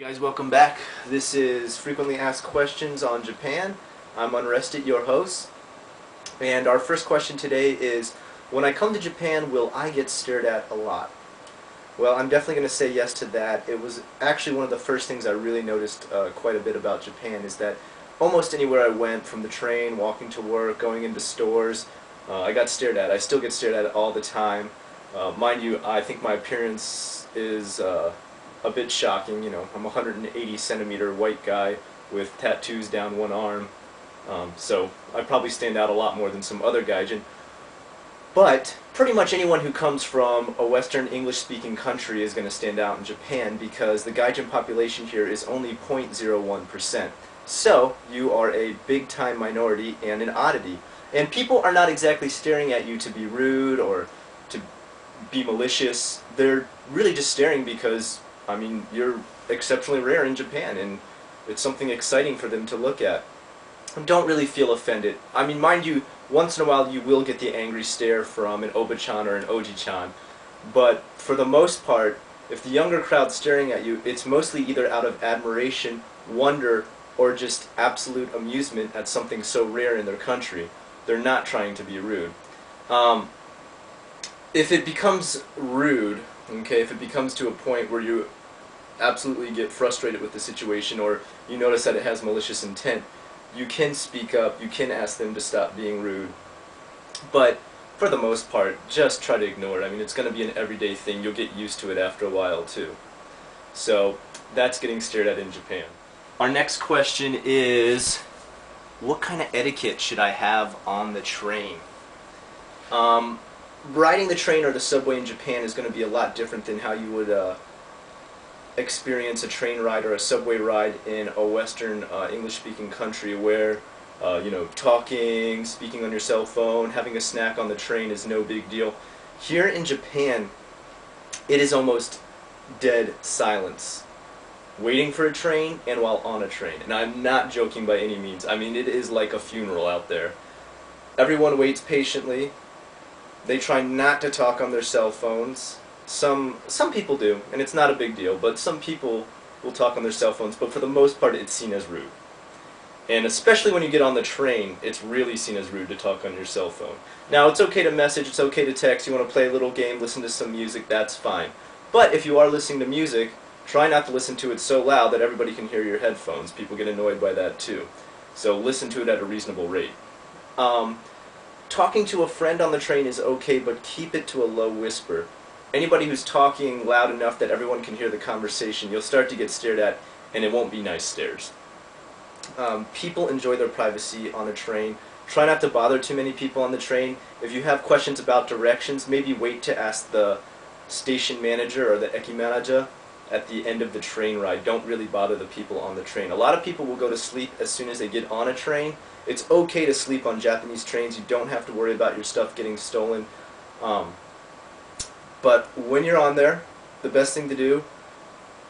Guys, welcome back. This is Frequently Asked Questions on Japan. I'm Unrested, your host. And our first question today is, when I come to Japan, will I get stared at a lot? Well, I'm definitely going to say yes to that. It was actually one of the first things I really noticed quite a bit about Japan is that almost anywhere I went, from the train, walking to work, going into stores, I got stared at. I still get stared at all the time. Mind you, I think my appearance is a bit shocking. You know, I'm a 180 centimeter white guy with tattoos down one arm, so I probably stand out a lot more than some other gaijin. But pretty much anyone who comes from a Western English-speaking country is going to stand out in Japan because the gaijin population here is only 0.01%. So you are a big-time minority and an oddity. And people are not exactly staring at you to be rude or to be malicious. They're really just staring because, I mean, you're exceptionally rare in Japan, and it's something exciting for them to look at. Don't really feel offended. I mean, mind you, once in a while you will get the angry stare from an Oba-chan or an Oji-chan, but for the most part, if the younger crowd's staring at you, it's mostly either out of admiration, wonder, or just absolute amusement at something so rare in their country. They're not trying to be rude. If it becomes rude, okay, if it becomes to a point where you absolutely get frustrated with the situation or you notice that it has malicious intent, you can speak up, you can ask them to stop being rude. But for the most part, just try to ignore it. I mean, it's going to be an everyday thing. You'll get used to it after a while too. So that's getting stared at in Japan. Our next question is, what kind of etiquette should I have on the train? Riding the train or the subway in Japan is going to be a lot different than how you would experience a train ride or a subway ride in a Western English-speaking country where, you know, talking, speaking on your cell phone, having a snack on the train is no big deal. Here in Japan, it is almost dead silence. Waiting for a train and while on a train. And I'm not joking by any means. I mean, it is like a funeral out there. Everyone waits patiently. They try not to talk on their cell phones. Some people do, and it's not a big deal, but some people will talk on their cell phones, but for the most part it's seen as rude. And especially when you get on the train, it's really seen as rude to talk on your cell phone. Now, it's okay to message, it's okay to text, you want to play a little game, listen to some music, that's fine. But if you are listening to music, try not to listen to it so loud that everybody can hear your headphones. People get annoyed by that too. So listen to it at a reasonable rate. Talking to a friend on the train is okay, but keep it to a low whisper. Anybody who's talking loud enough that everyone can hear the conversation, you'll start to get stared at, and it won't be nice stares. People enjoy their privacy on a train. Try not to bother too many people on the train. If you have questions about directions, maybe wait to ask the station manager or the eki manager at the end of the train ride. Don't really bother the people on the train. A lot of people will go to sleep as soon as they get on a train. It's okay to sleep on Japanese trains. You don't have to worry about your stuff getting stolen. But when you're on there, the best thing to do,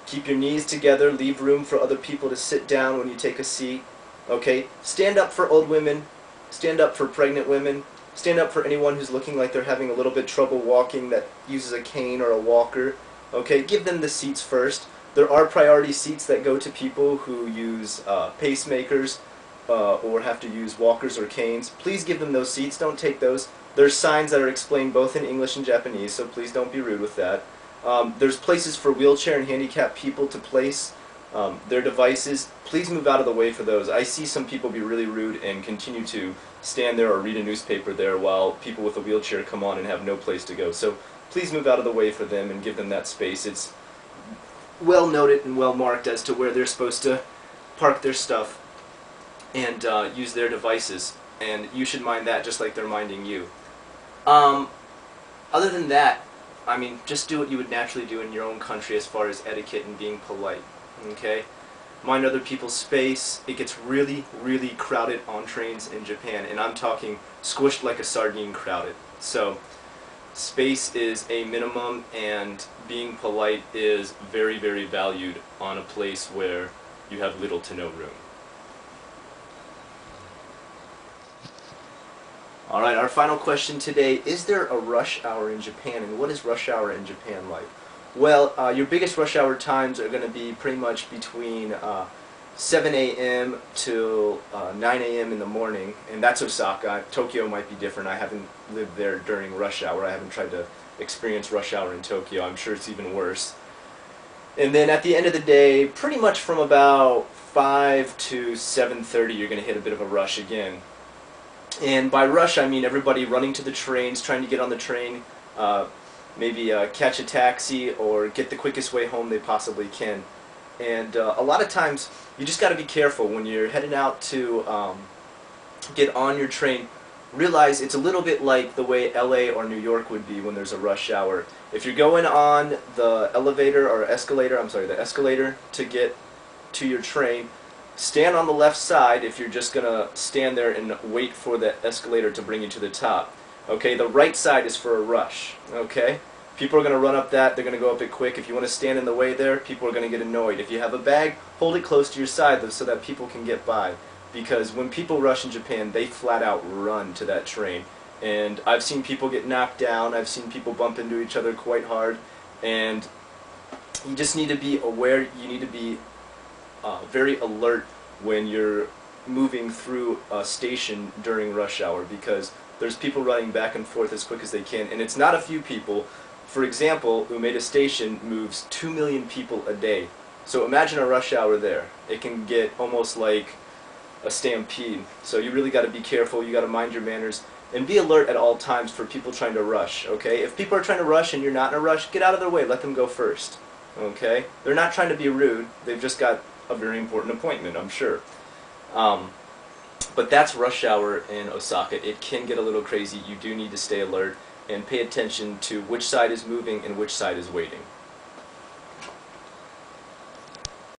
keep your knees together, leave room for other people to sit down when you take a seat. Okay? Stand up for old women, stand up for pregnant women, stand up for anyone who's looking like they're having a little bit trouble walking that uses a cane or a walker. Okay, give them the seats first. There are priority seats that go to people who use pacemakers or have to use walkers or canes. Please give them those seats. Don't take those. There's signs that are explained both in English and Japanese, so please don't be rude with that. There's places for wheelchair and handicapped people to place their devices. Please move out of the way for those. I see some people be really rude and continue to stand there or read a newspaper there while people with a wheelchair come on and have no place to go. So please move out of the way for them and give them that space. It's well noted and well marked as to where they're supposed to park their stuff and use their devices. And you should mind that just like they're minding you. Other than that, I mean, just do what you would naturally do in your own country as far as etiquette and being polite. Okay? Mind other people's space. It gets really, really crowded on trains in Japan, and I'm talking squished like a sardine crowded. So space is a minimum, and being polite is very, very valued on a place where you have little to no room. Alright, our final question today, is there a rush hour in Japan, and what is rush hour in Japan like? Well, your biggest rush hour times are going to be pretty much between 7 a.m. to 9 a.m. in the morning, and that's Osaka. Tokyo might be different. I haven't lived there during rush hour. I haven't tried to experience rush hour in Tokyo. I'm sure it's even worse. And then at the end of the day, pretty much from about 5 to 7:30, you're going to hit a bit of a rush again. And by rush, I mean everybody running to the trains, trying to get on the train, maybe catch a taxi or get the quickest way home they possibly can. And a lot of times, you just got to be careful when you're heading out to get on your train. Realize it's a little bit like the way LA or New York would be when there's a rush hour. If you're going on the elevator or escalator, the escalator to get to your train, stand on the left side if you're just going to stand there and wait for the escalator to bring you to the top. Okay, the right side is for a rush. Okay? People are going to run up that, they're going to go up it quick. If you want to stand in the way there, people are going to get annoyed. If you have a bag, hold it close to your side though, so that people can get by. Because when people rush in Japan, they flat out run to that train. And I've seen people get knocked down, I've seen people bump into each other quite hard, and you just need to be aware, you need to be very alert when you're moving through a station during rush hour, because there's people running back and forth as quick as they can, and it's not a few people. For example, Umeda Station moves 2 million people a day. So imagine a rush hour there. It can get almost like a stampede. So you really got to be careful, you got to mind your manners, and be alert at all times for people trying to rush, okay? If people are trying to rush and you're not in a rush, get out of their way, let them go first, okay? They're not trying to be rude, they've just got a very important appointment, I'm sure. But that's rush hour in Osaka. It can get a little crazy. You do need to stay alert and pay attention to which side is moving and which side is waiting.